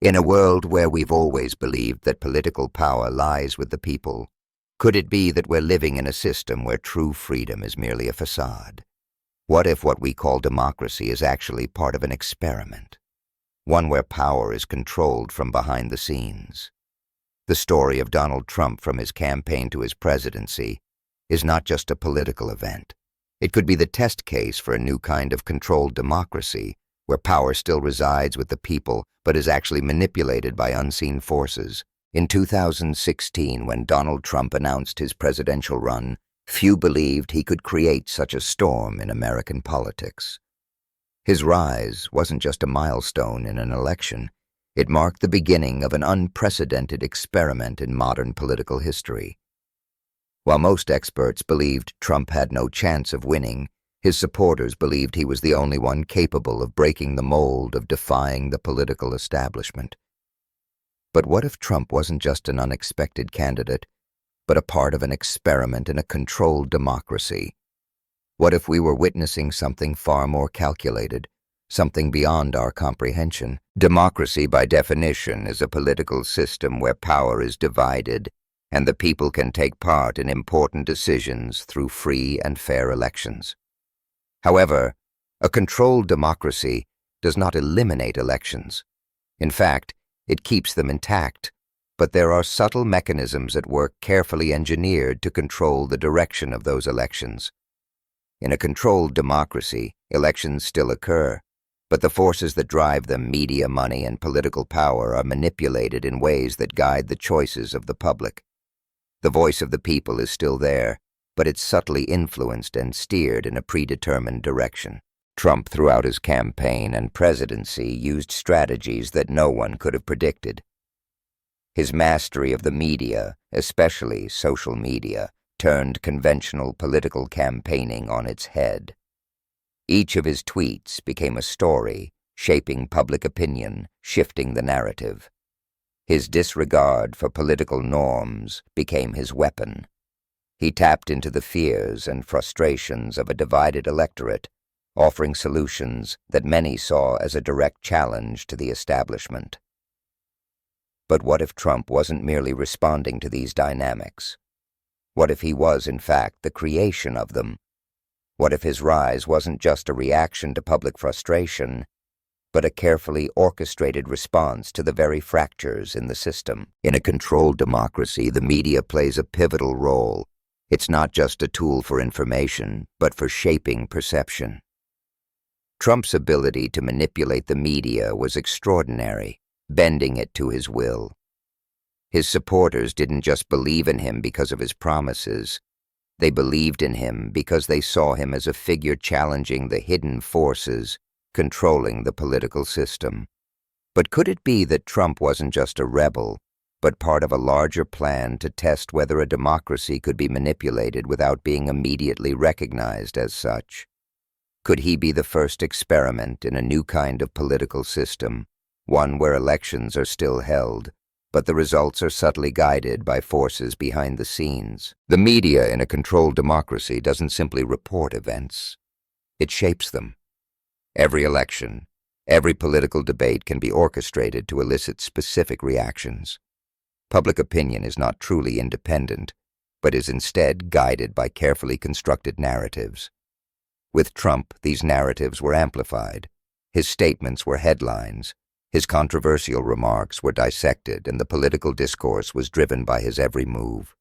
In a world where we've always believed that political power lies with the people, could it be that we're living in a system where true freedom is merely a facade? What if what we call democracy is actually part of an experiment? One where power is controlled from behind the scenes. The story of Donald Trump from his campaign to his presidency is not just a political event. It could be the test case for a new kind of controlled democracy, where power still resides with the people but is actually manipulated by unseen forces. In 2016, when Donald Trump announced his presidential run, few believed he could create such a storm in American politics. His rise wasn't just a milestone in an election. It marked the beginning of an unprecedented experiment in modern political history. While most experts believed Trump had no chance of winning, his supporters believed he was the only one capable of breaking the mold of defying the political establishment. But what if Trump wasn't just an unexpected candidate, but a part of an experiment in a controlled democracy? What if we were witnessing something far more calculated, something beyond our comprehension? Democracy, by definition, is a political system where power is divided and the people can take part in important decisions through free and fair elections. However, a controlled democracy does not eliminate elections. In fact, it keeps them intact, but there are subtle mechanisms at work carefully engineered to control the direction of those elections. In a controlled democracy, elections still occur, but the forces that drive them, media, money, and political power, are manipulated in ways that guide the choices of the public. The voice of the people is still there, but it's subtly influenced and steered in a predetermined direction. Trump, throughout his campaign and presidency, used strategies that no one could have predicted. His mastery of the media, especially social media, turned conventional political campaigning on its head. Each of his tweets became a story, shaping public opinion, shifting the narrative. His disregard for political norms became his weapon. He tapped into the fears and frustrations of a divided electorate, offering solutions that many saw as a direct challenge to the establishment. But what if Trump wasn't merely responding to these dynamics? What if he was, in fact, the creation of them? What if his rise wasn't just a reaction to public frustration, but a carefully orchestrated response to the very fractures in the system? In a controlled democracy, the media plays a pivotal role. It's not just a tool for information, but for shaping perception. Trump's ability to manipulate the media was extraordinary, bending it to his will. His supporters didn't just believe in him because of his promises. They believed in him because they saw him as a figure challenging the hidden forces controlling the political system. But could it be that Trump wasn't just a rebel, but part of a larger plan to test whether a democracy could be manipulated without being immediately recognized as such? Could he be the first experiment in a new kind of political system, one where elections are still held, but the results are subtly guided by forces behind the scenes? The media in a controlled democracy doesn't simply report events. It shapes them. Every election, every political debate can be orchestrated to elicit specific reactions. Public opinion is not truly independent, but is instead guided by carefully constructed narratives. With Trump, these narratives were amplified. His statements were headlines. His controversial remarks were dissected, and the political discourse was driven by his every move.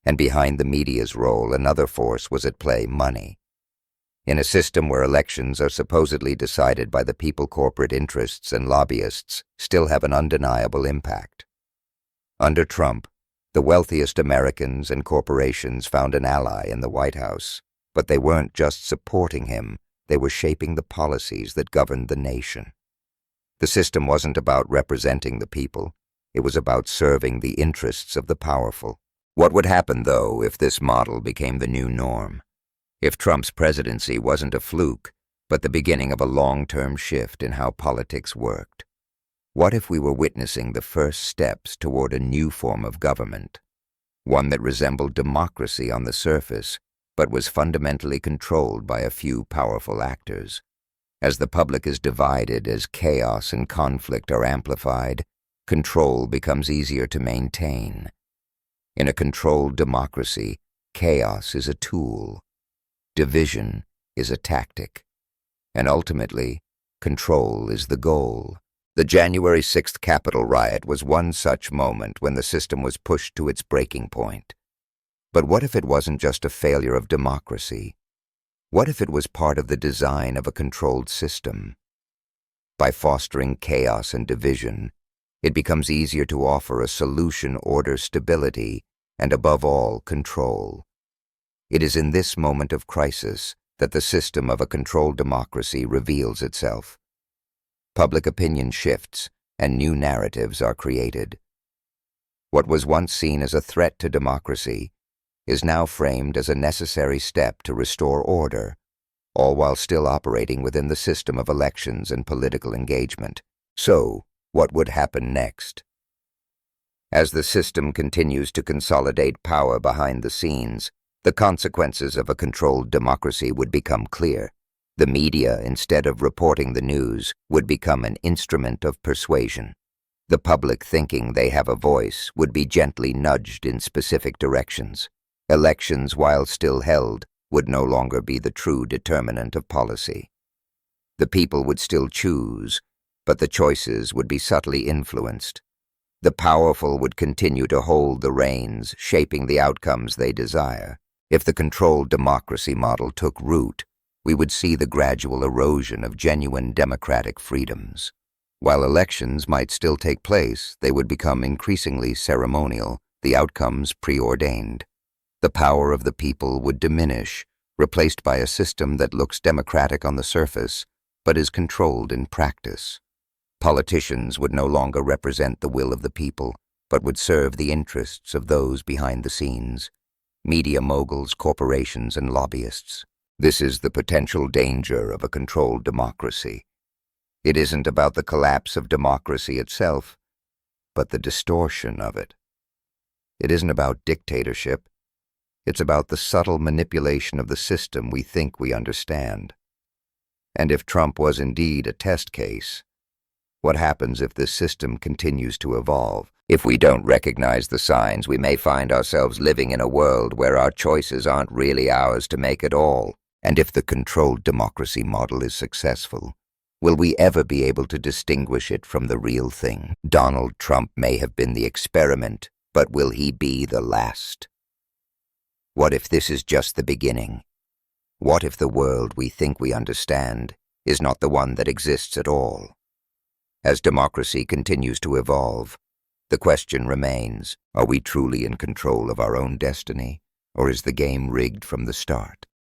And behind the media's role, another force was at play: money. In a system where elections are supposedly decided by the people, corporate interests and lobbyists still have an undeniable impact. Under Trump, the wealthiest Americans and corporations found an ally in the White House, but they weren't just supporting him, they were shaping the policies that governed the nation. The system wasn't about representing the people, it was about serving the interests of the powerful. What would happen, though, if this model became the new norm? If Trump's presidency wasn't a fluke, but the beginning of a long-term shift in how politics worked? What if we were witnessing the first steps toward a new form of government, one that resembled democracy on the surface, but was fundamentally controlled by a few powerful actors? As the public is divided, as chaos and conflict are amplified, control becomes easier to maintain. In a controlled democracy, chaos is a tool, division is a tactic, and ultimately, control is the goal. The January 6th Capitol riot was one such moment when the system was pushed to its breaking point. But what if it wasn't just a failure of democracy? What if it was part of the design of a controlled system? By fostering chaos and division, it becomes easier to offer a solution, order, stability, and above all, control. It is in this moment of crisis that the system of a controlled democracy reveals itself. Public opinion shifts, and new narratives are created. What was once seen as a threat to democracy is now framed as a necessary step to restore order, all while still operating within the system of elections and political engagement. So, what would happen next? As the system continues to consolidate power behind the scenes, the consequences of a controlled democracy would become clear. The media, instead of reporting the news, would become an instrument of persuasion. The public, thinking they have a voice, would be gently nudged in specific directions. Elections, while still held, would no longer be the true determinant of policy. The people would still choose, but the choices would be subtly influenced. The powerful would continue to hold the reins, shaping the outcomes they desire. If the controlled democracy model took root, we would see the gradual erosion of genuine democratic freedoms. While elections might still take place, they would become increasingly ceremonial, the outcomes preordained. The power of the people would diminish, replaced by a system that looks democratic on the surface, but is controlled in practice. Politicians would no longer represent the will of the people, but would serve the interests of those behind the scenes: media moguls, corporations, and lobbyists. This is the potential danger of a controlled democracy. It isn't about the collapse of democracy itself, but the distortion of it. It isn't about dictatorship. It's about the subtle manipulation of the system we think we understand. And if Trump was indeed a test case, what happens if this system continues to evolve? If we don't recognize the signs, we may find ourselves living in a world where our choices aren't really ours to make at all. And if the controlled democracy model is successful, will we ever be able to distinguish it from the real thing? Donald Trump may have been the experiment, but will he be the last? What if this is just the beginning? What if the world we think we understand is not the one that exists at all? As democracy continues to evolve, the question remains, are we truly in control of our own destiny, or is the game rigged from the start?